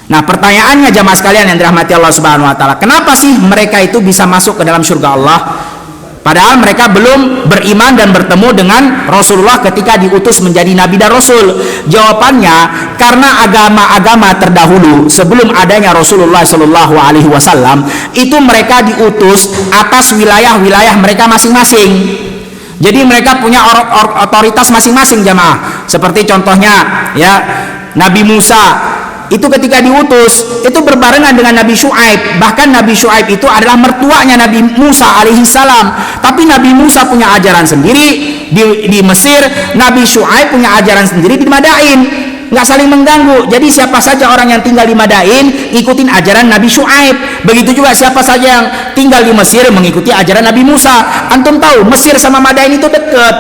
Nah, pertanyaannya jamaah sekalian yang dirahmati Allah Subhanahu wa taala, kenapa sih mereka itu bisa masuk ke dalam surga Allah? Padahal mereka belum beriman dan bertemu dengan Rasulullah ketika diutus menjadi nabi dan rasul. Jawabannya, karena agama-agama terdahulu sebelum adanya Rasulullah Shallallahu Alaihi Wasallam itu mereka diutus atas wilayah-wilayah mereka masing-masing. Jadi mereka punya otoritas masing-masing jamaah. Seperti contohnya ya Nabi Musa itu ketika diutus itu berbarengan dengan Nabi Syuaib. Bahkan Nabi Syuaib itu adalah mertuanya Nabi Musa alaihissalam. Tapi Nabi Musa punya ajaran sendiri di Mesir, Nabi Syuaib punya ajaran sendiri di Madain, nggak saling mengganggu. Jadi siapa saja orang yang tinggal di Madain ikutin ajaran Nabi Syuaib. Begitu juga siapa saja yang tinggal di Mesir mengikuti ajaran Nabi Musa. Antum tahu Mesir sama Madain itu dekat.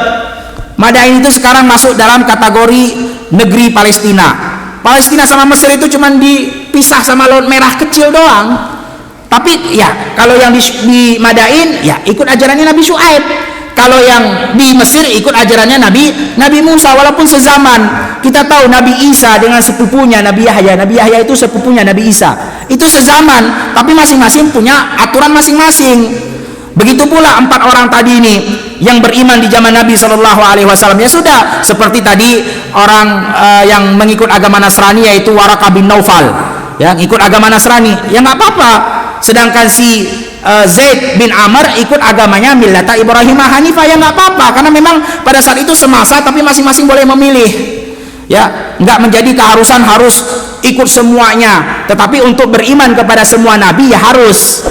Madain itu sekarang masuk dalam kategori negeri Palestina. Palestina sama Mesir itu cuma dipisah sama Laut Merah kecil doang. Tapi ya kalau yang di Madain ya ikut ajarannya Nabi Syuaib. Kalau yang di Mesir ikut ajarannya Nabi Musa, walaupun sezaman. Kita tahu Nabi Isa dengan sepupunya Nabi Yahya. Nabi Yahya itu sepupunya Nabi Isa. Itu sezaman, tapi masing-masing punya aturan masing-masing. Begitu pula 4 orang tadi ini yang beriman di zaman Nabi Shallallahu Alaihi Wasallam. Ya sudah, seperti tadi orang yang mengikut agama Nasrani yaitu Waraqah bin Naufal, yang ikut agama Nasrani, ya nggak apa-apa. Sedangkan si Zaid bin Amr ikut agamanya Millata Ibrahimah Hanifah, ya nggak apa-apa, karena memang pada saat itu semasa, tapi masing-masing boleh memilih. Ya, nggak menjadi keharusan harus ikut semuanya. Tetapi untuk beriman kepada semua nabi ya harus.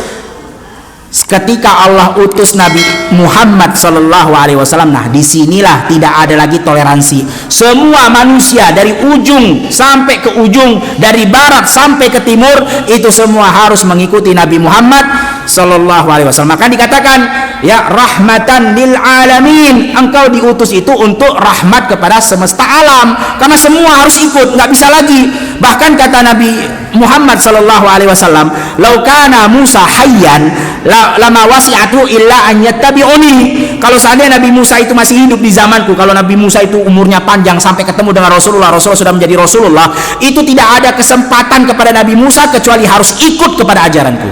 Ketika Allah utus Nabi Muhammad Sallallahu Alaihi Wasallam, nah disinilah tidak ada lagi toleransi. Semua manusia dari ujung sampai ke ujung, dari barat sampai ke timur, itu semua harus mengikuti Nabi Muhammad Sallallahu Alaihi Wasallam. Maka dikatakan ya rahmatan lil alamin, engkau diutus itu untuk rahmat kepada semesta alam, karena semua harus ikut, nggak bisa lagi. Bahkan kata Nabi Muhammad Sallallahu Alaihi Wasallam, "Lau kana Musa hayyan lama wasi'atu illa an yattabi'uni." Kalau seandainya Nabi Musa itu masih hidup di zamanku, kalau Nabi Musa itu umurnya panjang sampai ketemu dengan Rasulullah sudah menjadi Rasulullah, itu tidak ada kesempatan kepada Nabi Musa kecuali harus ikut kepada ajaranku.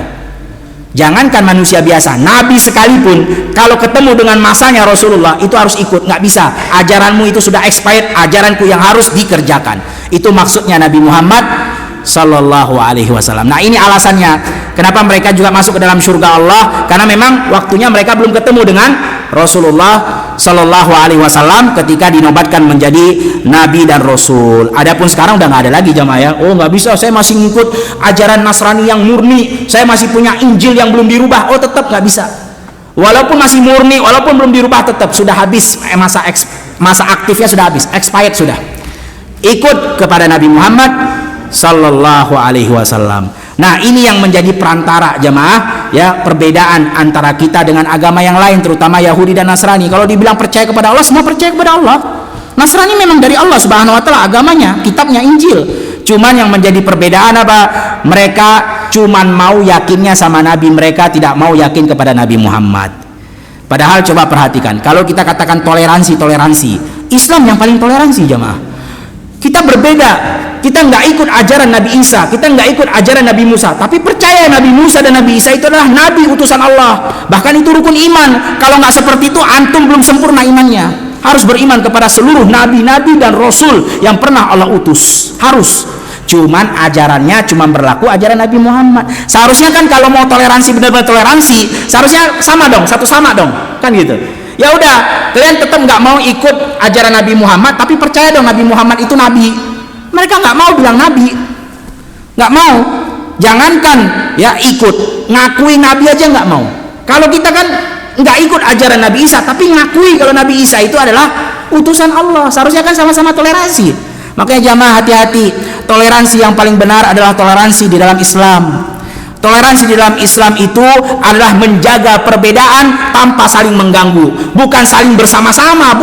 Jangankan manusia biasa, Nabi sekalipun kalau ketemu dengan masanya Rasulullah itu harus ikut, nggak bisa. Ajaranmu itu sudah expired, ajaranku yang harus dikerjakan. Itu maksudnya Nabi Muhammad Sallallahu Alaihi Wasallam. Nah ini alasannya kenapa mereka juga masuk ke dalam surga Allah, karena memang waktunya mereka belum ketemu dengan Rasulullah Sallallahu Alaihi Wasallam ketika dinobatkan menjadi nabi dan rasul. Adapun sekarang udah nggak ada lagi jamaah ya. Oh nggak bisa, saya masih ngikut ajaran Nasrani yang murni, saya masih punya Injil yang belum dirubah. Oh tetap nggak bisa. Walaupun masih murni, walaupun belum dirubah, tetap sudah habis masa aktifnya, sudah habis, expired sudah. Ikut kepada Nabi Muhammad Sallallahu Alaihi Wasallam. Nah ini yang menjadi perantara jamaah ya, perbedaan antara kita dengan agama yang lain, terutama Yahudi dan Nasrani. Kalau dibilang percaya kepada Allah, semua percaya kepada Allah. Nasrani memang dari Allah Subhanahu Wa Taala agamanya, kitabnya Injil. Cuman yang menjadi perbedaan apa? Mereka cuman mau yakinnya sama Nabi, mereka tidak mau yakin kepada Nabi Muhammad. Padahal coba perhatikan, kalau kita katakan toleransi, Islam yang paling toleransi jamaah. Kita berbeda, kita nggak ikut ajaran Nabi Isa, kita nggak ikut ajaran Nabi Musa, tapi percaya Nabi Musa dan Nabi Isa itu adalah Nabi utusan Allah. Bahkan itu rukun iman. Kalau nggak seperti itu, antum belum sempurna imannya. Harus beriman kepada seluruh nabi-nabi dan rasul yang pernah Allah utus. Harus. Cuman ajarannya cuma berlaku ajaran Nabi Muhammad. Seharusnya kan kalau mau toleransi, benar-benar toleransi, seharusnya sama dong, satu sama dong, kan gitu. Ya udah, kalian tetap nggak mau ikut ajaran Nabi Muhammad, tapi percaya dong Nabi Muhammad itu nabi. Mereka nggak mau bilang nabi, nggak mau. Jangankan ya ikut, ngakui nabi aja nggak mau. Kalau kita kan nggak ikut ajaran Nabi Isa, tapi ngakui kalau Nabi Isa itu adalah utusan Allah. Seharusnya kan sama-sama toleransi. Makanya jamaah hati-hati, toleransi yang paling benar adalah toleransi di dalam Islam. Toleransi di dalam Islam itu adalah menjaga perbedaan tanpa saling mengganggu, bukan saling bersama-sama,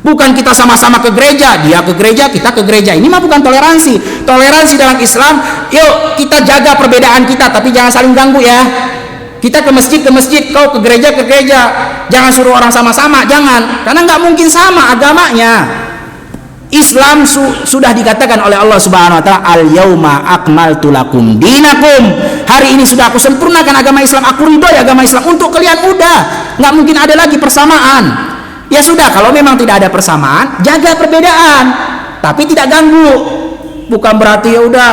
bukan kita sama-sama ke gereja, dia ke gereja, kita ke gereja. Ini mah bukan toleransi. Toleransi dalam Islam, yuk kita jaga perbedaan kita, tapi jangan saling ganggu ya. Kita ke masjid, kau ke gereja, jangan suruh orang sama-sama, jangan, karena nggak mungkin sama agamanya. Islam sudah dikatakan oleh Allah Subhanahu wa taala, al-yauma akmaltu lakum dinakum. Hari ini sudah aku sempurnakan agama Islam, aku ridho agama Islam. Untuk kalian udah, nggak mungkin ada lagi persamaan. Ya sudah, kalau memang tidak ada persamaan, jaga perbedaan, tapi tidak ganggu. Bukan berarti ya udah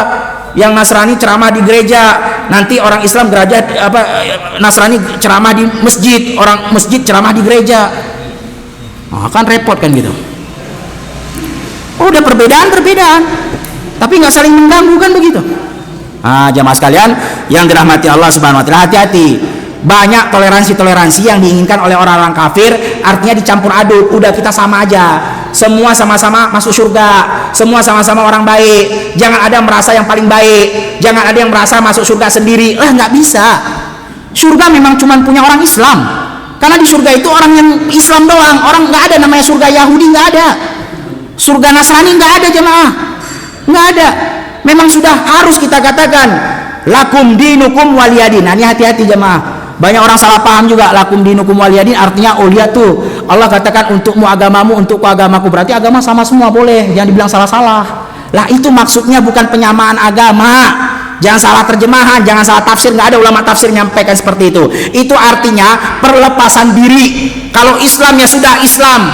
yang Nasrani ceramah di gereja, nanti orang Islam Nasrani ceramah di masjid, orang masjid ceramah di gereja. Nah, kan repot kan gitu. Oh, udah perbedaan, tapi nggak saling mengganggu kan begitu. Nah, jamaah sekalian yang dirahmati Allah Subhanahu wa taala, hati-hati. Banyak toleransi yang diinginkan oleh orang-orang kafir, artinya dicampur aduk. Udah kita sama aja, semua sama-sama masuk surga, semua sama-sama orang baik. Jangan ada yang merasa yang paling baik, jangan ada yang merasa masuk surga sendiri. Nggak bisa. Surga memang cuma punya orang Islam, karena di surga itu orang yang Islam doang. Orang nggak ada namanya surga Yahudi, nggak ada. Surga Nasrani nggak ada, jemaah, nggak ada. Memang sudah harus kita katakan lakum dinukum waliyadin. Nah, ini hati-hati jemaah. Banyak orang salah paham juga, lakum dinukum waliyadin artinya lihat tuh Allah katakan untukmu agamamu, untukku agamaku, berarti agama sama semua, boleh, jangan dibilang salah-salah. Lah itu maksudnya bukan penyamaan agama. Jangan salah terjemahan, jangan salah tafsir. Nggak ada ulama tafsir nyampaikan seperti itu. Itu artinya perlepasan diri. Kalau Islam ya sudah Islam,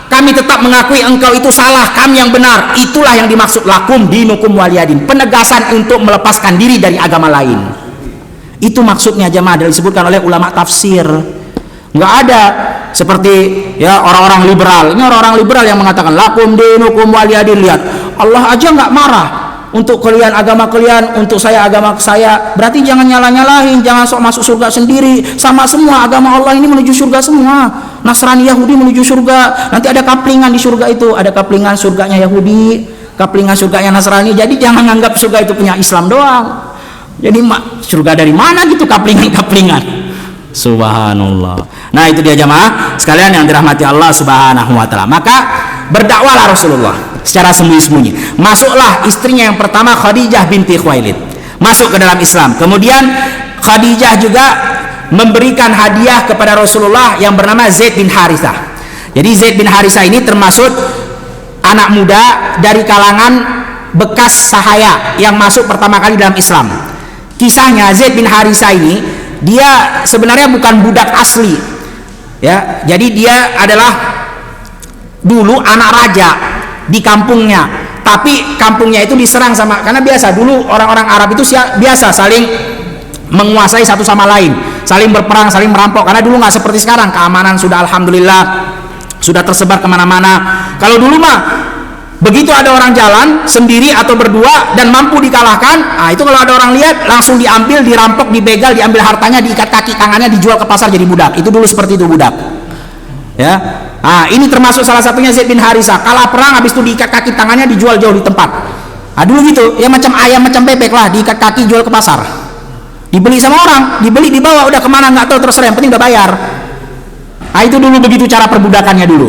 kami tetap mengakui engkau itu salah, kami yang benar. Itulah yang dimaksud lakum dinukum waliyadin, penegasan untuk melepaskan diri dari agama lain. Itu maksudnya jemaah, dan disebutkan oleh ulama tafsir. Nggak ada seperti ya orang-orang liberal. Ini orang-orang liberal yang mengatakan lakum dinukum waliyadin. Lihat, Allah aja nggak marah untuk kalian agama kalian, untuk saya agama saya. Berarti jangan nyalah-nyalahin, jangan sok masuk surga sendiri. Sama semua agama Allah ini menuju surga semua. Nasrani Yahudi menuju surga. Nanti ada kaplingan di surga itu, ada kaplingan surganya Yahudi, kaplingan surganya Nasrani. Jadi jangan anggap surga itu punya Islam doang. Jadi surga dari mana gitu kaplingan-kaplingan. Subhanallah. Nah, itu dia jamaah sekalian yang dirahmati Allah Subhanahu wa taala. Maka berdakwalah Rasulullah secara sembunyi-sembunyi. Masuklah istrinya yang pertama, Khadijah binti Khuwailid, masuk ke dalam Islam. Kemudian Khadijah juga memberikan hadiah kepada Rasulullah yang bernama Zaid bin Harithah. Jadi Zaid bin Harithah ini termasuk anak muda dari kalangan bekas sahaya yang masuk pertama kali dalam Islam. Kisahnya, Zaid bin Harithah ini dia sebenarnya bukan budak asli, ya. Jadi dia adalah dulu anak raja di kampungnya, tapi kampungnya itu diserang karena biasa dulu orang-orang Arab itu biasa saling menguasai satu sama lain, saling berperang, saling merampok. Karena dulu nggak seperti sekarang, keamanan sudah alhamdulillah sudah tersebar kemana-mana. Kalau dulu mah begitu ada orang jalan sendiri atau berdua dan mampu dikalahkan, itu kalau ada orang lihat langsung diambil, dirampok, dibegal, diambil hartanya, diikat kaki tangannya, dijual ke pasar jadi budak. Itu dulu seperti itu budak, ya. Ini termasuk salah satunya Zaid bin Harithah. Kalah perang, habis itu diikat kaki tangannya, dijual jauh di tempat. Dulu gitu, ya macam ayam macam bebek lah, diikat kaki jual ke pasar, dibeli sama orang, dibeli dibawa, udah kemana nggak tahu, terserah, yang penting udah bayar. Itu dulu begitu cara perbudakannya dulu.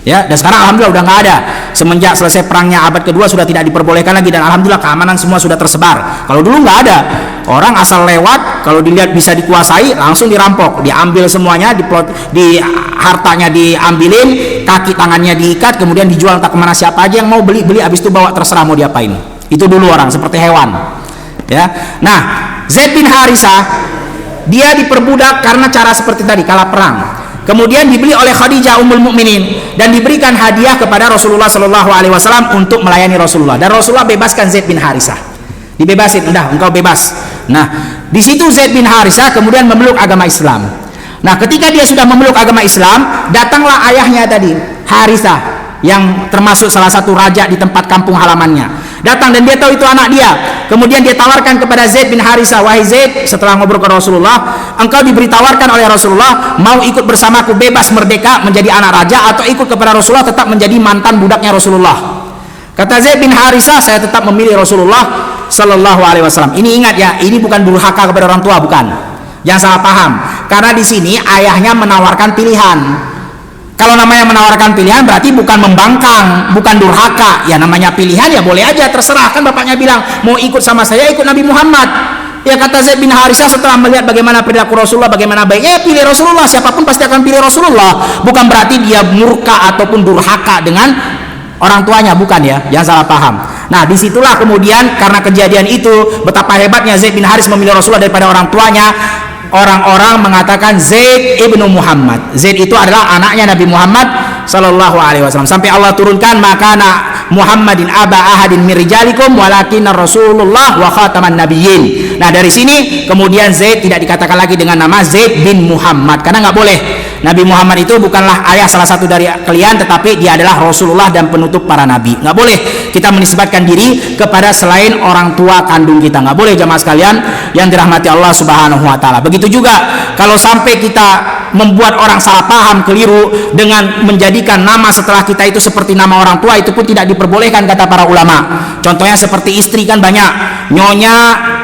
Ya, dan sekarang alhamdulillah udah nggak ada. Semenjak selesai perangnya abad kedua sudah tidak diperbolehkan lagi, dan alhamdulillah keamanan semua sudah tersebar. Kalau dulu nggak ada, orang asal lewat, kalau dilihat bisa dikuasai langsung dirampok, diambil semuanya, di hartanya diambilin, kaki tangannya diikat, kemudian dijual entah kemana, siapa aja yang mau beli, habis itu bawa, terserah mau diapain. Itu dulu orang seperti hewan, ya. Nah, Zaid bin Harithah dia diperbudak karena cara seperti tadi, kalah perang. Kemudian dibeli oleh Khadijah Ummul Mukminin dan diberikan hadiah kepada Rasulullah Shallallahu Alaihi Wasallam untuk melayani Rasulullah, dan Rasulullah bebaskan Zaid bin Harithah, dibebasin, udah engkau bebas. Nah, di situ Zaid bin Harithah kemudian memeluk agama Islam. Nah, ketika dia sudah memeluk agama Islam, datanglah ayahnya tadi, Harithah, yang termasuk salah satu raja di tempat kampung halamannya. Datang dan dia tahu itu anak dia. Kemudian dia tawarkan kepada Zaid bin Harithah, wahai Zaid, setelah ngobrol ke Rasulullah, engkau diberitawarkan oleh Rasulullah mau ikut bersamaku bebas merdeka menjadi anak raja, atau ikut kepada Rasulullah tetap menjadi mantan budaknya Rasulullah. Kata Zaid bin Harithah, saya tetap memilih Rasulullah Sallallahu Alaihi Wasallam. Ini ingat ya, ini bukan durhaka kepada orang tua, bukan. Jangan salah paham. Karena di sini ayahnya menawarkan pilihan. Kalau namanya menawarkan pilihan berarti bukan membangkang, bukan durhaka. Ya namanya pilihan ya boleh aja, terserah. Kan bapaknya bilang mau ikut sama saya, ikut Nabi Muhammad. Ya kata Zaid bin Harithah setelah melihat bagaimana perilaku Rasulullah, bagaimana baiknya, pilih Rasulullah. Siapapun pasti akan pilih Rasulullah. Bukan berarti dia murka ataupun durhaka dengan orang tuanya, bukan ya, jangan salah paham. Nah, disitulah kemudian karena kejadian itu, betapa hebatnya Zaid bin Haris memilih Rasulullah daripada orang tuanya, orang-orang mengatakan Zaid ibnu Muhammad. Zaid itu adalah anaknya Nabi Muhammad sallallahu alaihi wasallam. Sampai Allah turunkan, makana Muhammadin aba ahadin min rijalikum walakin Rasulullah wa khataman nabiyyin. Nah, dari sini kemudian Zaid tidak dikatakan lagi dengan nama Zaid bin Muhammad, karena nggak boleh. Nabi Muhammad itu bukanlah ayah salah satu dari kalian, tetapi dia adalah Rasulullah dan penutup para nabi. Nggak boleh kita menisbatkan diri kepada selain orang tua kandung kita, nggak boleh jamaah sekalian yang dirahmati Allah Subhanahu wa taala. Begitu juga kalau sampai kita membuat orang salah paham, keliru dengan menjadikan nama setelah kita itu seperti nama orang tua, itu pun tidak diperbolehkan kata para ulama. Contohnya seperti istri kan banyak, Nyonya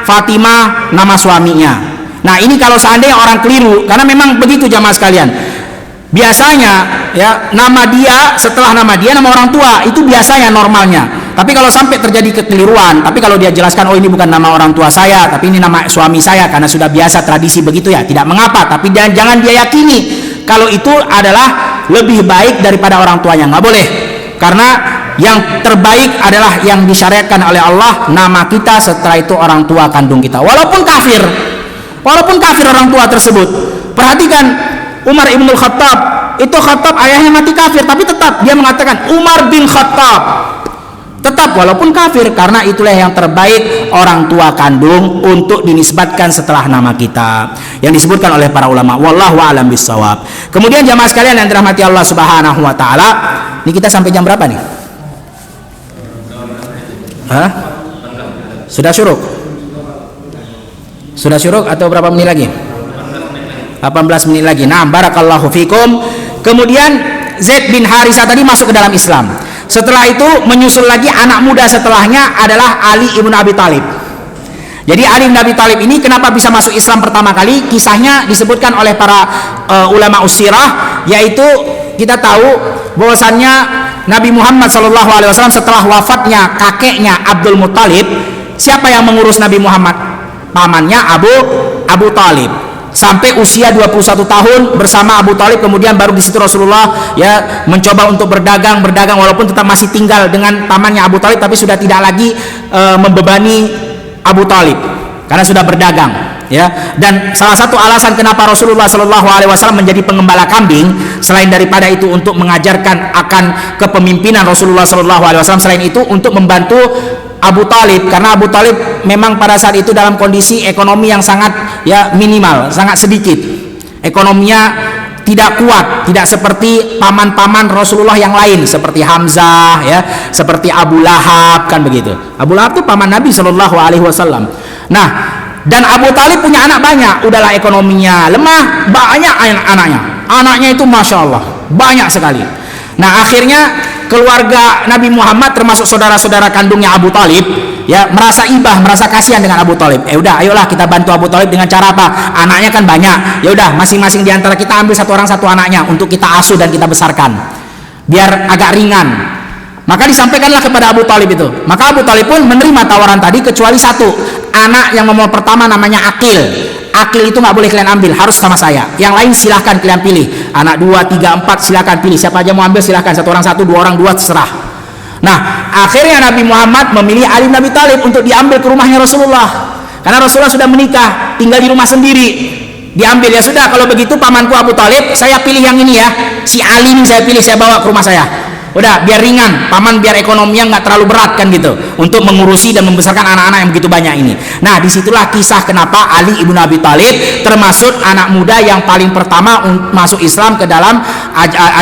Fatimah nama suaminya. Nah, ini kalau seandainya orang keliru, karena memang begitu jamaah sekalian. Biasanya ya nama dia setelah nama dia nama orang tua, itu biasanya normalnya. Tapi kalau sampai terjadi kekeliruan, tapi kalau dia jelaskan, oh ini bukan nama orang tua saya, tapi ini nama suami saya, karena sudah biasa tradisi begitu ya, tidak mengapa. Tapi jangan dia yakini kalau itu adalah lebih baik daripada orang tuanya, nggak boleh. Karena yang terbaik adalah yang disyariatkan oleh Allah, nama kita setelah itu orang tua kandung kita, walaupun kafir orang tua tersebut. Perhatikan Umar ibnul Khattab, itu Khattab ayahnya mati kafir, tapi tetap dia mengatakan Umar bin Khattab, tetap walaupun kafir, karena itulah yang terbaik orang tua kandung untuk dinisbatkan setelah nama kita, yang disebutkan oleh para ulama. Wallahu a'lam bissawab. Kemudian jamaah sekalian yang dirahmati Allah Subhanahu wa taala, ini kita sampai jam berapa nih? Hah? Sudah syuruk? Sudah syuruk atau berapa menit lagi? 18 menit lagi. Nah, barakallahu fikum. Kemudian Zaid bin Harisah tadi masuk ke dalam Islam. Setelah itu menyusul lagi anak muda setelahnya adalah Ali ibn Abi Thalib. Jadi Ali bin Abi Thalib ini kenapa bisa masuk Islam pertama kali? Kisahnya disebutkan oleh para ulama usirah, yaitu kita tahu bahwasannya Nabi Muhammad SAW setelah wafatnya kakeknya Abdul Muttalib, siapa yang mengurus Nabi Muhammad? Pamannya Abu Talib, sampai usia 21 tahun bersama Abu Talib. Kemudian baru di situ Rasulullah ya mencoba untuk berdagang walaupun tetap masih tinggal dengan pamannya Abu Talib, tapi sudah tidak lagi membebani Abu Talib karena sudah berdagang ya. Dan salah satu alasan kenapa Rasulullah SAW menjadi pengembala kambing, selain daripada itu untuk mengajarkan akan kepemimpinan Rasulullah SAW, selain itu untuk membantu Abu Talib, karena Abu Talib memang pada saat itu dalam kondisi ekonomi yang sangat ya minimal, sangat sedikit. Ekonominya tidak kuat, tidak seperti paman-paman Rasulullah yang lain seperti Hamzah ya, seperti Abu Lahab, kan begitu. Abu Lahab itu paman Nabi Shallallahu alaihi wasallam. Nah, dan Abu Talib punya anak banyak, udahlah ekonominya lemah, banyak anaknya. Anaknya itu Masya Allah, banyak sekali. Nah, akhirnya keluarga Nabi Muhammad termasuk saudara-saudara kandungnya Abu Talib ya merasa ibah, merasa kasihan dengan Abu Talib. Udah, ayolah kita bantu Abu Talib dengan cara apa? Anaknya kan banyak. Ya udah, masing-masing di antara kita ambil satu orang satu anaknya untuk kita asuh dan kita besarkan, biar agak ringan. Maka disampaikanlah kepada Abu Talib itu. Maka Abu Talib pun menerima tawaran tadi, kecuali satu anak yang nomor pertama namanya Aqil. Aqil itu nggak boleh kalian ambil, harus sama saya. Yang lain silahkan kalian pilih. Anak 2, 3, 4 silahkan pilih. Siapa aja mau ambil silahkan. Satu orang satu, dua orang dua, terserah. Nah, akhirnya Nabi Muhammad memilih Ali bin Abi Thalib untuk diambil ke rumahnya Rasulullah. Karena Rasulullah sudah menikah, tinggal di rumah sendiri. Diambil, ya sudah kalau begitu pamanku Abu Thalib, saya pilih yang ini ya. Si Ali ini saya pilih, saya bawa ke rumah saya. Udah, biar ringan, paman biar ekonominya nggak terlalu berat kan gitu, untuk mengurusi dan membesarkan anak-anak yang begitu banyak ini. Nah, disitulah kisah kenapa Ali ibnu Abi Thalib termasuk anak muda yang paling pertama masuk Islam ke dalam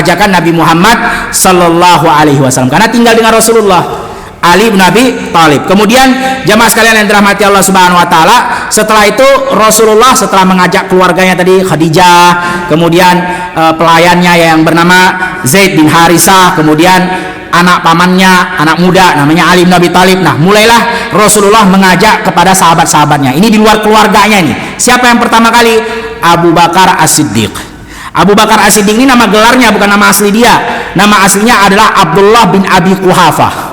ajakan Nabi Muhammad Sallallahu Alaihi Wasallam, karena tinggal dengan Rasulullah. Ali bin Abi Thalib. Kemudian jamaah sekalian yang dirahmati Allah Subhanahu wa taala, setelah itu Rasulullah setelah mengajak keluarganya tadi, Khadijah, kemudian pelayannya yang bernama Zaid bin Harisah, kemudian anak pamannya, anak muda namanya Ali bin Abi Thalib. Nah, mulailah Rasulullah mengajak kepada sahabat-sahabatnya. Ini di luar keluarganya nih. Siapa yang pertama kali? Abu Bakar As-Siddiq. Abu Bakar As-Siddiq ini nama gelarnya, bukan nama asli dia. Nama aslinya adalah Abdullah bin Abi Quhafah.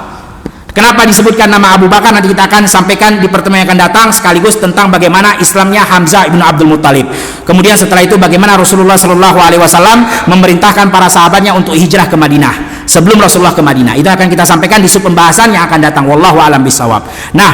Kenapa disebutkan nama Abu Bakar? Nanti kita akan sampaikan di pertemuan yang akan datang, sekaligus tentang bagaimana Islamnya Hamzah ibnu Abdul Muttalib. Kemudian setelah itu bagaimana Rasulullah Shallallahu Alaihi Wasallam memerintahkan para sahabatnya untuk hijrah ke Madinah sebelum Rasulullah ke Madinah. Itu akan kita sampaikan di sub pembahasan yang akan datang. Wallahu a'lam bishawab. Nah,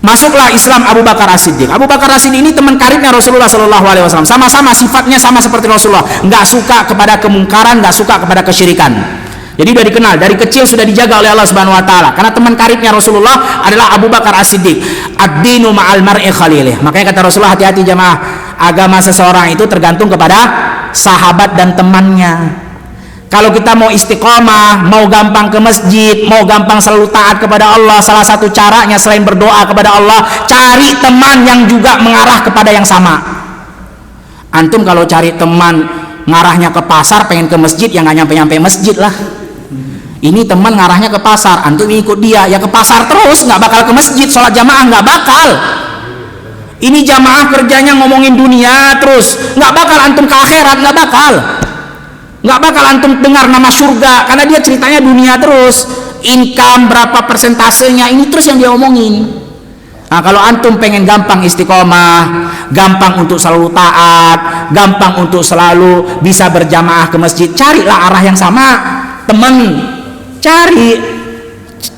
masuklah Islam Abu Bakar As-Siddiq. Abu Bakar As-Siddiq ini teman karibnya Rasulullah Shallallahu Alaihi Wasallam. Sama-sama sifatnya sama seperti Rasulullah. Nggak suka kepada kemungkaran, nggak suka kepada kesyirikan. Jadi sudah dikenal, dari kecil sudah dijaga oleh Allah Subhanahu wa taala. Karena teman karibnya Rasulullah adalah Abu Bakar As-Siddiq. Ad-dinu ma'al mar'i khalilih. Makanya kata Rasulullah, hati-hati jamaah, agama seseorang itu tergantung kepada sahabat dan temannya. Kalau kita mau istiqomah, mau gampang ke masjid, mau gampang selalu taat kepada Allah, salah satu caranya selain berdoa kepada Allah, cari teman yang juga mengarah kepada yang sama. Antum kalau cari teman ngarahnya ke pasar, pengen ke masjid, ya nggak nyampe-nyampe masjid lah. Ini teman ngarahnya ke pasar, antum ikut dia, ya ke pasar terus, nggak bakal ke masjid, sholat jamaah nggak bakal. Ini jamaah kerjanya ngomongin dunia terus, nggak bakal antum ke akhirat, nggak bakal antum dengar nama surga, karena dia ceritanya dunia terus, income berapa persentasenya, ini terus yang dia omongin. Nah, kalau antum pengen gampang istiqomah, gampang untuk selalu taat, gampang untuk selalu bisa berjamaah ke masjid, carilah arah yang sama, teman. Cari,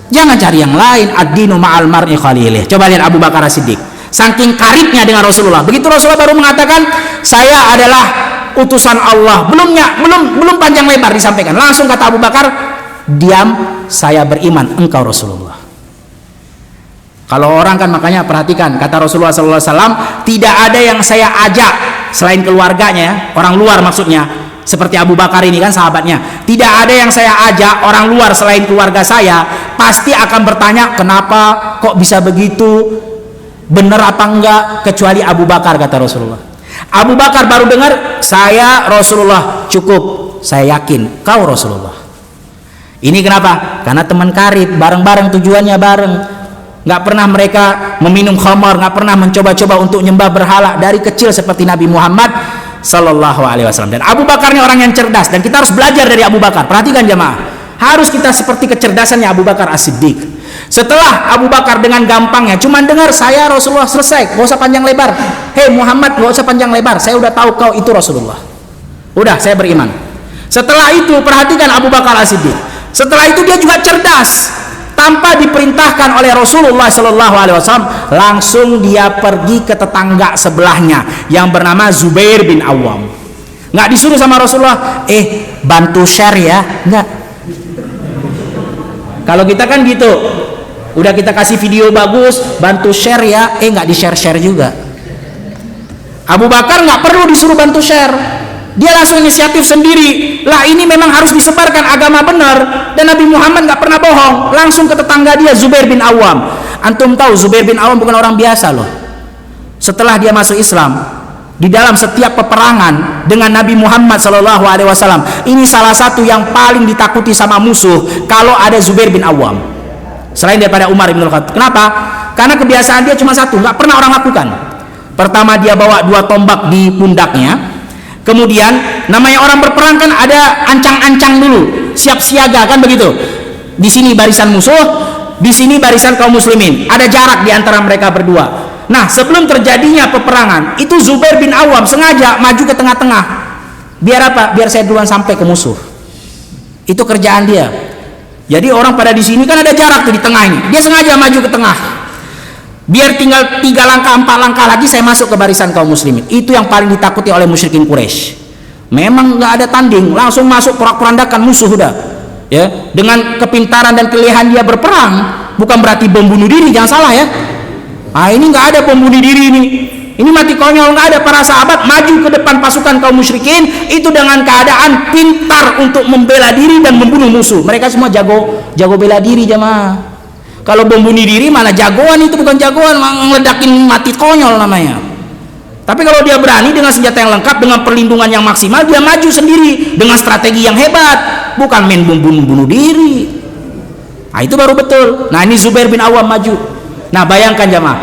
jangan cari yang lain. Ad-dinu ma'al mar'i khalilih. Coba lihat Abu Bakar As-Siddiq, saking karibnya dengan Rasulullah. Begitu Rasulullah baru mengatakan saya adalah utusan Allah, belum panjang lebar disampaikan, langsung kata Abu Bakar, diam, saya beriman engkau Rasulullah. Kalau orang kan, makanya perhatikan kata Rasulullah SAW, tidak ada yang saya ajak selain keluarganya, orang luar maksudnya, seperti Abu Bakar ini kan sahabatnya, tidak ada yang saya ajak orang luar selain keluarga saya, pasti akan bertanya kenapa kok bisa begitu, benar apa enggak, kecuali Abu Bakar, kata Rasulullah. Abu Bakar baru dengar, saya Rasulullah, cukup, saya yakin kau Rasulullah. Ini kenapa? Karena teman karib, bareng-bareng, tujuannya bareng. Nggak pernah mereka meminum khamar, nggak pernah mencoba-coba untuk nyembah berhala dari kecil seperti Nabi Muhammad Sallallahu Alaihi Wasallam. Dan Abu Bakar ini orang yang cerdas, dan kita harus belajar dari Abu Bakar. Perhatikan jemaah, harus kita seperti kecerdasannya Abu Bakar As-Siddiq. Setelah Abu Bakar dengan gampangnya cuman dengar saya Rasulullah, selesai, gak usah panjang lebar. Hei Muhammad, gak usah panjang lebar, saya udah tahu kau itu Rasulullah, udah saya beriman. Setelah itu perhatikan Abu Bakar As-Siddiq, setelah itu dia juga cerdas. Tanpa diperintahkan oleh Rasulullah Sallallahu Alaihi Wasallam, langsung dia pergi ke tetangga sebelahnya yang bernama Zubair bin Awam. Nggak disuruh sama Rasulullah, bantu share ya, nggak. Kalau kita kan gitu, udah kita kasih video bagus, bantu share ya, nggak di share juga. Abu Bakar nggak perlu disuruh bantu share, dia langsung inisiatif sendiri. Lah ini memang harus disebarkan agama benar, dan Nabi Muhammad nggak pernah bohong. Langsung ke tetangga dia, Zubair bin Awam. Antum tahu Zubair bin Awam bukan orang biasa loh. Setelah dia masuk Islam, di dalam setiap peperangan dengan Nabi Muhammad Sallallahu Alaihi Wasallam, ini salah satu yang paling ditakuti sama musuh kalau ada Zubair bin Awam, selain daripada Umar bin Khattab. Kenapa? Karena kebiasaan dia cuma satu, nggak pernah orang lakukan. Pertama, dia bawa 2 tombak di pundaknya. Kemudian namanya orang berperang kan ada ancang-ancang dulu, siap siaga kan begitu. Di sini barisan musuh, di sini barisan kaum muslimin. Ada jarak di antara mereka berdua. Nah, sebelum terjadinya peperangan, itu Zubair bin Awam sengaja maju ke tengah-tengah. Biar apa? Biar saya duluan sampai ke musuh. Itu kerjaan dia. Jadi orang pada di sini kan ada jarak tuh di tengah ini. Dia sengaja maju ke tengah. Biar tinggal 3 langkah 4 langkah lagi saya masuk ke barisan kaum muslimin. Itu yang paling ditakuti oleh musyrikin Quraisy. Memang nggak ada tanding, langsung masuk porak-porandakan musuh udah. Ya, dengan kepintaran dan kelihayan dia berperang, bukan berarti bom bunuh diri, jangan salah ya. Ini nggak ada bom bunuh diri ini. Ini mati konyol, nggak ada. Para sahabat maju ke depan pasukan kaum musyrikin itu dengan keadaan pintar untuk membela diri dan membunuh musuh. Mereka semua jago bela diri jemaah. Kalau bom bunuh diri mana jagoan, itu bukan jagoan, ngeledakin mati konyol namanya. Tapi kalau dia berani dengan senjata yang lengkap, dengan perlindungan yang maksimal, dia maju sendiri dengan strategi yang hebat, bukan main bom bunuh diri. Nah itu baru betul. Nah ini Zubair bin Awam maju. Nah bayangkan jamaah,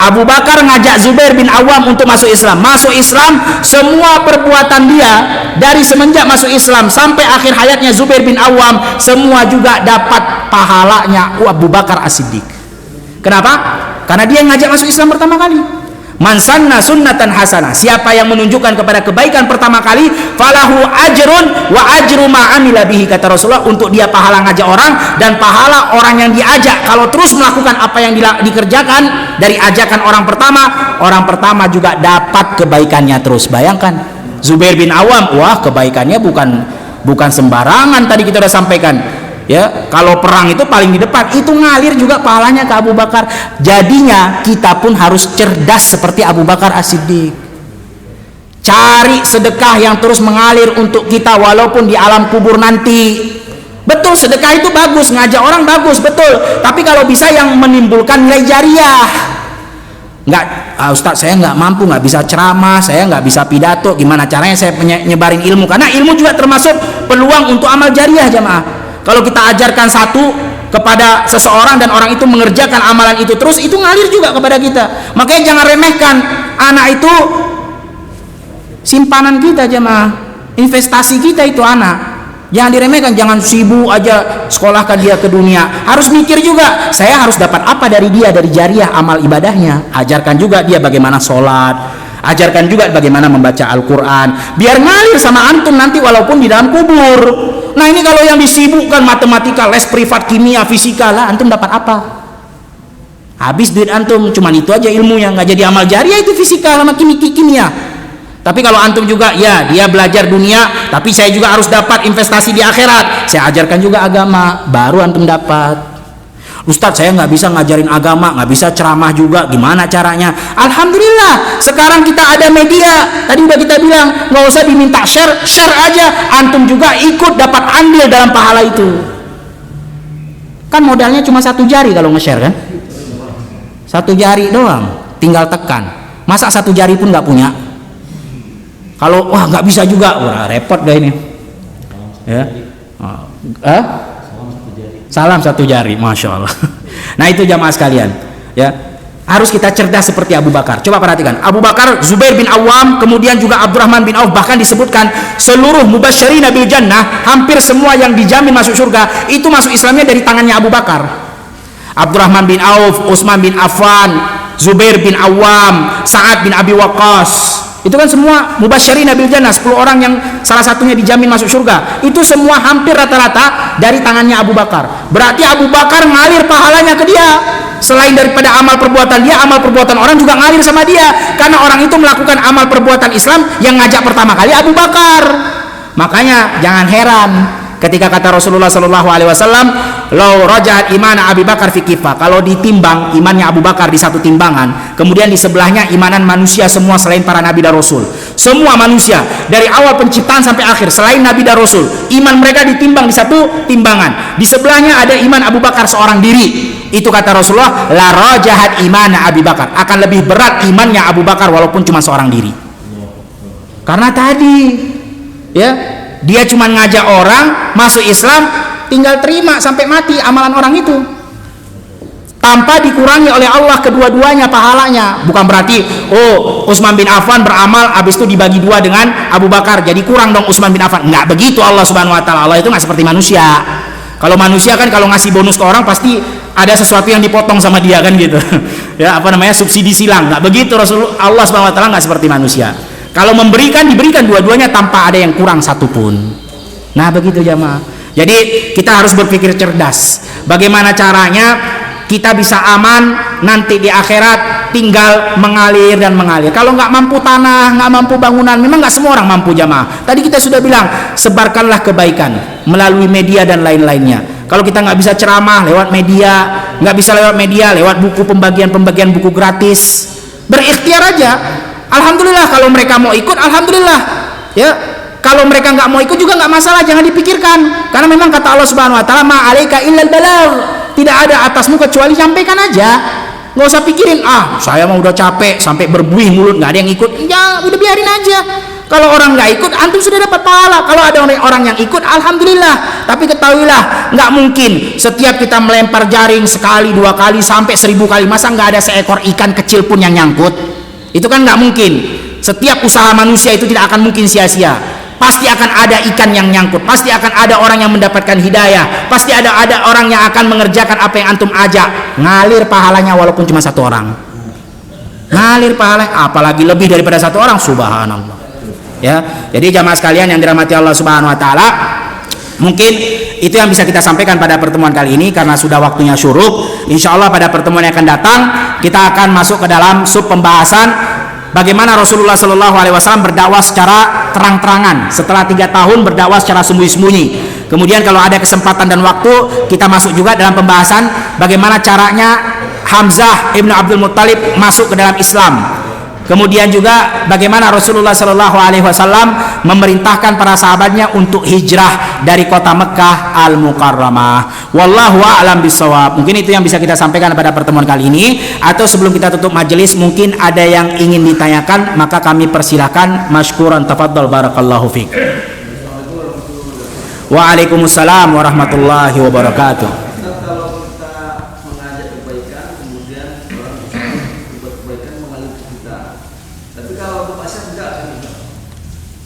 Abu Bakar ngajak Zubair bin Awam untuk masuk Islam. Masuk Islam, semua perbuatan dia dari semenjak masuk Islam sampai akhir hayatnya Zubair bin Awam, semua juga dapat pahalanya Abu Bakar As-Siddiq. Kenapa? Karena dia yang ngajak masuk Islam pertama kali. Man sanna sunnatan hasanah, siapa yang menunjukkan kepada kebaikan pertama kali, falahu ajrun wa ajru ma amila bihi, kata Rasulullah, untuk dia pahala ngajak orang dan pahala orang yang diajak kalau terus melakukan apa yang dikerjakan dari ajakan orang pertama juga dapat kebaikannya terus. Bayangkan Zubair bin Awam, wah kebaikannya bukan sembarangan, tadi kita udah sampaikan. Ya, kalau perang itu paling di depan, itu ngalir juga pahalanya ke Abu Bakar. Jadinya kita pun harus cerdas seperti Abu Bakar As-Siddiq. Cari sedekah yang terus mengalir untuk kita walaupun di alam kubur nanti. Betul, sedekah itu bagus, ngajak orang bagus, betul. Tapi kalau bisa yang menimbulkan nilai jariah. Ustaz, saya nggak mampu, nggak bisa ceramah, saya nggak bisa pidato, gimana caranya saya nyebarin ilmu? Karena ilmu juga termasuk peluang untuk amal jariah, jamaah. Kalau kita ajarkan satu kepada seseorang dan orang itu mengerjakan amalan itu terus, itu ngalir juga kepada kita. Makanya jangan remehkan anak itu, simpanan kita jemaah, investasi kita itu anak. Jangan diremehkan, jangan sibuk aja sekolahkan dia ke dunia. Harus mikir juga, saya harus dapat apa dari dia, dari jariah amal ibadahnya. Ajarkan juga dia bagaimana sholat, ajarkan juga bagaimana membaca Al-Quran, biar ngalir sama antum nanti walaupun di dalam kubur. Nah ini kalau yang disibukkan matematika, les privat, kimia, fisika, lah antum dapat apa? Habis duit antum, cuman itu aja ilmunya, nggak jadi amal jariah itu fisika sama kimia. Tapi kalau antum juga, ya dia belajar dunia, tapi saya juga harus dapat investasi di akhirat, saya ajarkan juga agama, baru antum dapat. Ustadz, saya nggak bisa ngajarin agama, nggak bisa ceramah juga, gimana caranya? Alhamdulillah, sekarang kita ada media. Tadi udah kita bilang, nggak usah diminta share aja, antum juga ikut dapat andil dalam pahala itu. Kan modalnya cuma satu jari kalau nge-share kan? Satu jari doang, tinggal tekan. Masa satu jari pun nggak punya? Kalau wah nggak bisa juga, wah repot dah ini. Ya, salam satu jari, masya Allah. Nah itu jamaah sekalian, ya harus kita cerdas seperti Abu Bakar. Coba perhatikan, Abu Bakar, Zubair bin Awam, kemudian juga Abdurrahman bin Auf, bahkan disebutkan seluruh mubasysyirina bil jannah, hampir semua yang dijamin masuk surga itu masuk Islamnya dari tangannya Abu Bakar. Abdurrahman bin Auf, Utsman bin Affan, Zubair bin Awam, Sa'ad bin Abi Waqqas, itu kan semua mubasysyirina bil jannah, 10 orang yang salah satunya dijamin masuk surga. Itu semua hampir rata-rata dari tangannya Abu Bakar. Berarti Abu Bakar ngalir pahalanya ke dia. Selain daripada amal perbuatan dia, amal perbuatan orang juga ngalir sama dia. Karena orang itu melakukan amal perbuatan Islam yang ngajak pertama kali Abu Bakar. Makanya jangan heran ketika kata Rasulullah SAW, "Lau rajahat imana Abu Bakar fi kifah." Kalau ditimbang imannya Abu Bakar di satu timbangan, kemudian di sebelahnya imanan manusia semua selain para nabi dan rasul. Semua manusia dari awal penciptaan sampai akhir selain nabi dan rasul, iman mereka ditimbang di satu timbangan. Di sebelahnya ada iman Abu Bakar seorang diri. Itu kata Rasulullah, "La rajahat imana Abu Bakar." Akan lebih berat imannya Abu Bakar walaupun cuma seorang diri. Karena tadi ya, dia cuma ngajak orang masuk Islam, tinggal terima sampai mati amalan orang itu tanpa dikurangi oleh Allah kedua-duanya pahalanya. Bukan berarti Utsman bin Affan beramal habis itu dibagi dua dengan Abu Bakar, jadi kurang dong Utsman bin Affan. Enggak begitu Allah Subhanahu wa taala. Allah itu nggak seperti manusia. Kalau manusia kan kalau ngasih bonus ke orang pasti ada sesuatu yang dipotong sama dia kan gitu. Ya, apa namanya, subsidi silang. Enggak begitu Rasulullah, Allah Subhanahu wa taala nggak seperti manusia. Kalau memberikan, diberikan dua-duanya tanpa ada yang kurang satupun. Nah begitu jamaah. Jadi kita harus berpikir cerdas. Bagaimana caranya kita bisa aman nanti di akhirat, tinggal mengalir dan mengalir. Kalau nggak mampu tanah, nggak mampu bangunan, memang nggak semua orang mampu jamaah. Tadi kita sudah bilang, sebarkanlah kebaikan melalui media dan lain-lainnya. Kalau kita nggak bisa ceramah lewat media, nggak bisa lewat media, lewat buku pembagian buku gratis, berikhtiar aja. Alhamdulillah kalau mereka mau ikut, alhamdulillah ya. Kalau mereka nggak mau ikut juga nggak masalah, jangan dipikirkan. Karena memang kata Allah Subhanahu wa taala, "Ma 'alaika illal balagh." Tidak ada atasmu kecuali sampaikan aja. Nggak usah pikirin, saya mau udah capek sampai berbuih mulut nggak ada yang ikut. Ya udah biarin aja. Kalau orang nggak ikut, antum sudah dapat pahala. Kalau ada orang yang ikut, alhamdulillah. Tapi ketahuilah, nggak mungkin setiap kita melempar jaring sekali, 2 kali, sampai 1000 kali, masa nggak ada seekor ikan kecil pun yang nyangkut? Itu kan nggak mungkin. Setiap usaha manusia itu tidak akan mungkin sia-sia. Pasti akan ada ikan yang nyangkut, pasti akan ada orang yang mendapatkan hidayah, pasti ada orang yang akan mengerjakan apa yang antum ajak. Ngalir pahalanya walaupun cuma 1 orang. Ngalir pahalanya, apalagi lebih daripada 1 orang, subhanallah. Ya, jadi jamaah sekalian yang dirahmati Allah Subhanahu wa taala, mungkin itu yang bisa kita sampaikan pada pertemuan kali ini karena sudah waktunya syuruk. Insyaallah pada pertemuan yang akan datang kita akan masuk ke dalam sub pembahasan bagaimana Rasulullah Shallallahu alaihi wasallam berdakwah secara terang-terangan setelah 3 tahun berdakwah secara sembunyi-sembunyi. Kemudian kalau ada kesempatan dan waktu kita masuk juga dalam pembahasan bagaimana caranya Hamzah ibnu Abdul Muttalib masuk ke dalam Islam. Kemudian juga bagaimana Rasulullah Shallallahu alaihi wasallam memerintahkan para sahabatnya untuk hijrah dari kota Mekah Al-Mukarramah. Wallahu a'lam bishawab. Mungkin itu yang bisa kita sampaikan pada pertemuan kali ini, atau sebelum kita tutup majelis mungkin ada yang ingin ditanyakan, maka kami persilahkan. Masykuran tafadhal, barakallahu fiik. Waalaikumsalam warahmatullahi wabarakatuh.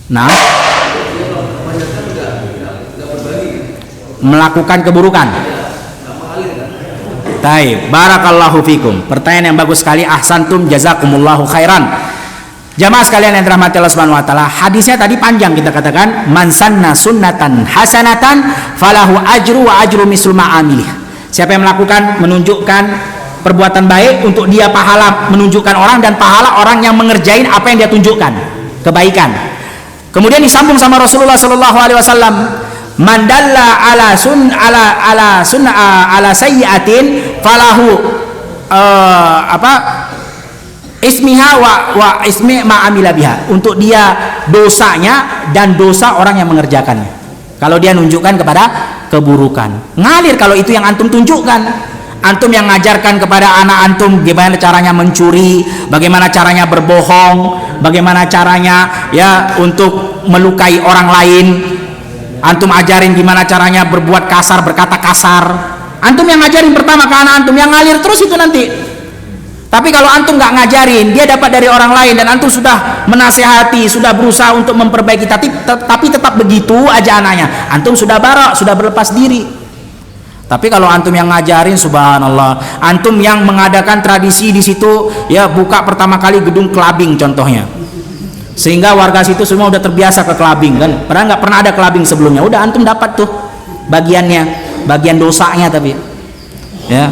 Nah, melakukan keburukan. Taib, barakallahu fikum. Pertanyaan yang bagus sekali. Ahsantum, jazakumullahu khairan. Jamaah sekalian yang dirahmati Allah Subhanahu wa taala, hadisnya tadi panjang kita katakan, man sanna sunnatan hasanatan falahu ajru wa ajru mislu ma amilih. Siapa yang melakukan, menunjukkan perbuatan baik, untuk dia pahala menunjukkan orang dan pahala orang yang mengerjain apa yang dia tunjukkan, kebaikan. Kemudian disambung sama Rasulullah Shallallahu alaihi wasallam, man dalla ala sayyi'atin falahu ismiha wa ismi ma amila biha. Untuk dia dosanya dan dosa orang yang mengerjakannya. Kalau dia nunjukkan kepada keburukan, ngalir kalau itu yang antum tunjukkan. Antum yang ngajarkan kepada anak antum bagaimana caranya mencuri, bagaimana caranya berbohong, bagaimana caranya ya untuk melukai orang lain. Antum ajarin gimana caranya berbuat kasar, berkata kasar. Antum yang ngajarin pertama ke anak antum, yang ngalir terus itu nanti. Tapi kalau antum nggak ngajarin, dia dapat dari orang lain dan antum sudah menasehati, sudah berusaha untuk memperbaiki, tapi tetap begitu aja anaknya, antum sudah barok, sudah berlepas diri. Tapi kalau antum yang ngajarin, subhanallah, antum yang mengadakan tradisi di situ, ya buka pertama kali gedung clubbing contohnya, sehingga warga situ semua udah terbiasa ke clubbing kan, padahal nggak pernah ada clubbing sebelumnya. Udah antum dapat tuh bagiannya, bagian dosanya tapi, ya.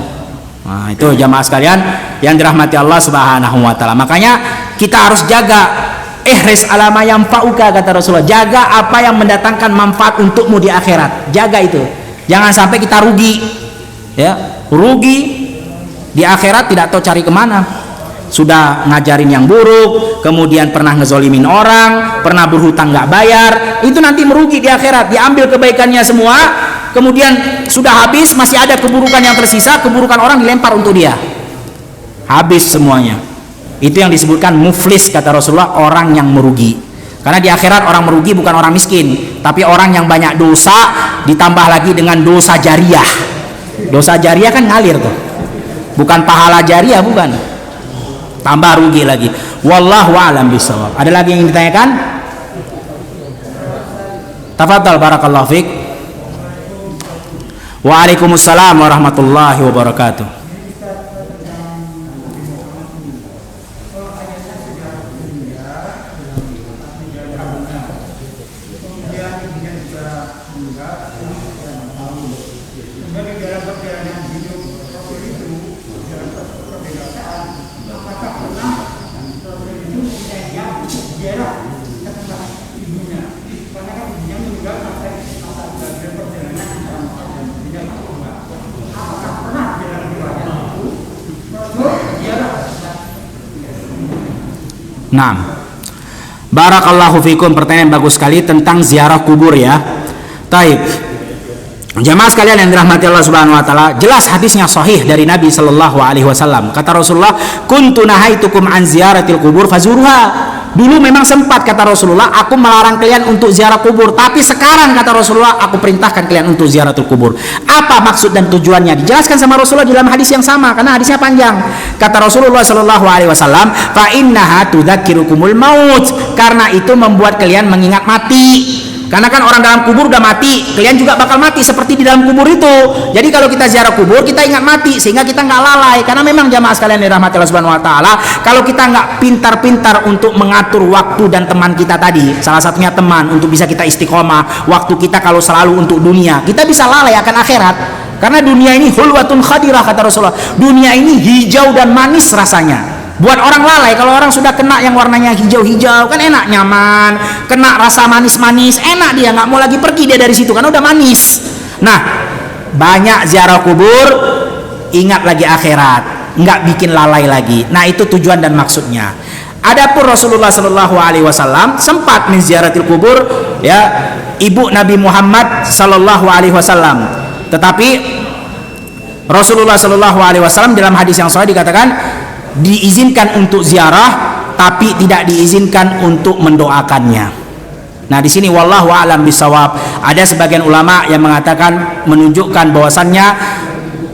Nah, itu jamaah sekalian yang dirahmati Allah Subhanahu wa taala. Makanya kita harus jaga ihris alama yang fauka, kata Rasulullah. Jaga apa yang mendatangkan manfaat untukmu di akhirat. Jaga itu. Jangan sampai kita rugi, ya, rugi di akhirat tidak tahu cari kemana. Sudah ngajarin yang buruk, kemudian pernah ngezolimin orang, pernah berhutang nggak bayar, itu nanti merugi di akhirat. Diambil kebaikannya semua, kemudian sudah habis, masih ada keburukan yang tersisa, keburukan orang dilempar untuk dia, habis semuanya. Itu yang disebutkan muflis, kata Rasulullah, orang yang merugi. Karena di akhirat orang merugi bukan orang miskin, tapi orang yang banyak dosa ditambah lagi dengan dosa jariah. Dosa jariah kan ngalir tuh, bukan pahala jariah, bukan, tambah rugi lagi. Wallahu a'lam bishawab. Ada lagi yang ditanyakan? Tafadhal, barakallahu fiik. Waalaikumsalam warahmatullahi wabarakatuh. Nah, barakallahu fikum. Pertanyaan bagus sekali tentang ziarah kubur, ya. Taib. Jamaah sekalian yang dirahmati Allah Subhanahu wa taala, jelas hadisnya sahih dari Nabi sallallahu alaihi wasallam. Kata Rasulullah, "Kuntu nahaitukum an ziyaratil kubur fazuruha." Dulu memang sempat, kata Rasulullah, aku melarang kalian untuk ziarah kubur, tapi sekarang, kata Rasulullah, aku perintahkan kalian untuk ziaratul kubur. Apa maksud dan tujuannya? Dijelaskan sama Rasulullah dalam hadis yang sama, karena hadisnya panjang. Kata Rasulullah sallallahu alaihi wasallam, fa innaha tudzakirukumul maut, karena itu membuat kalian mengingat mati. Karena kan orang dalam kubur udah mati, kalian juga bakal mati seperti di dalam kubur itu. Jadi kalau kita ziarah kubur, kita ingat mati sehingga kita nggak lalai. Karena memang jamaah sekalian dirahmati Allah Subhanahu wa taala, kalau kita nggak pintar-pintar untuk mengatur waktu dan teman kita tadi, salah satunya teman untuk bisa kita istiqomah, waktu kita kalau selalu untuk dunia, kita bisa lalai akan akhirat. Karena dunia ini hulwatun khadirah, kata Rasulullah. Dunia ini hijau dan manis rasanya. Buat orang lalai, kalau orang sudah kena yang warnanya hijau-hijau, kan enak, nyaman, kena rasa manis-manis, enak, dia nggak mau lagi pergi dia dari situ karena udah manis. Nah, banyak ziarah kubur, ingat lagi akhirat, nggak bikin lalai lagi. Nah, itu tujuan dan maksudnya. Adapun Rasulullah Shallallahu Alaihi Wasallam sempat menziaratil kubur, ya, ibu Nabi Muhammad Shallallahu Alaihi Wasallam. Tetapi Rasulullah Shallallahu Alaihi Wasallam dalam hadis yang sahih dikatakan, diizinkan untuk ziarah tapi tidak diizinkan untuk mendoakannya. Nah, di sini wallahu a'lam bisawab. Ada sebagian ulama yang mengatakan, menunjukkan bahwasannya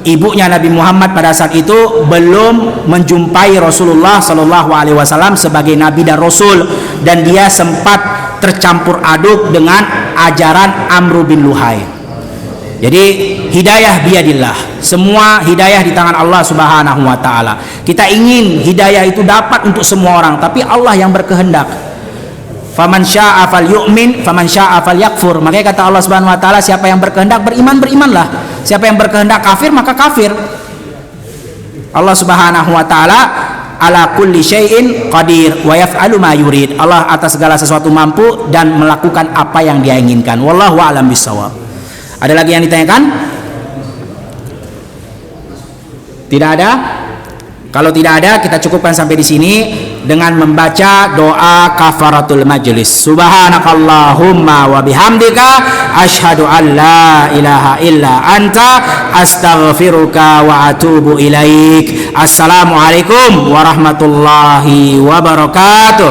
ibunya Nabi Muhammad pada saat itu belum menjumpai Rasulullah Shallallahu Alaihi Wasallam sebagai Nabi dan Rasul, dan dia sempat tercampur aduk dengan ajaran Amr bin Luhai. Jadi hidayah biadillah, semua hidayah di tangan Allah Subhanahu wa taala. Kita ingin hidayah itu dapat untuk semua orang, tapi Allah yang berkehendak. Faman syaa'a falyu'min, faman syaa'a falyakfur. Makanya kata Allah Subhanahu wa taala, siapa yang berkehendak beriman, berimanlah. Siapa yang berkehendak kafir, maka kafir. Allah Subhanahu wa taala ala kulli syai'in qadir wa yaf'alu ma yurid. Allah atas segala sesuatu mampu dan melakukan apa yang Dia inginkan. Wallahu a'lam bishawab. Ada lagi yang ditanyakan? Tidak ada? Kalau tidak ada, kita cukupkan sampai di sini dengan membaca doa kafaratul majlis. Subhanakallahumma wa bihamdika asyhadu an la ilaha illa anta astaghfiruka wa atubu ilaik. Assalamualaikum warahmatullahi wabarakatuh.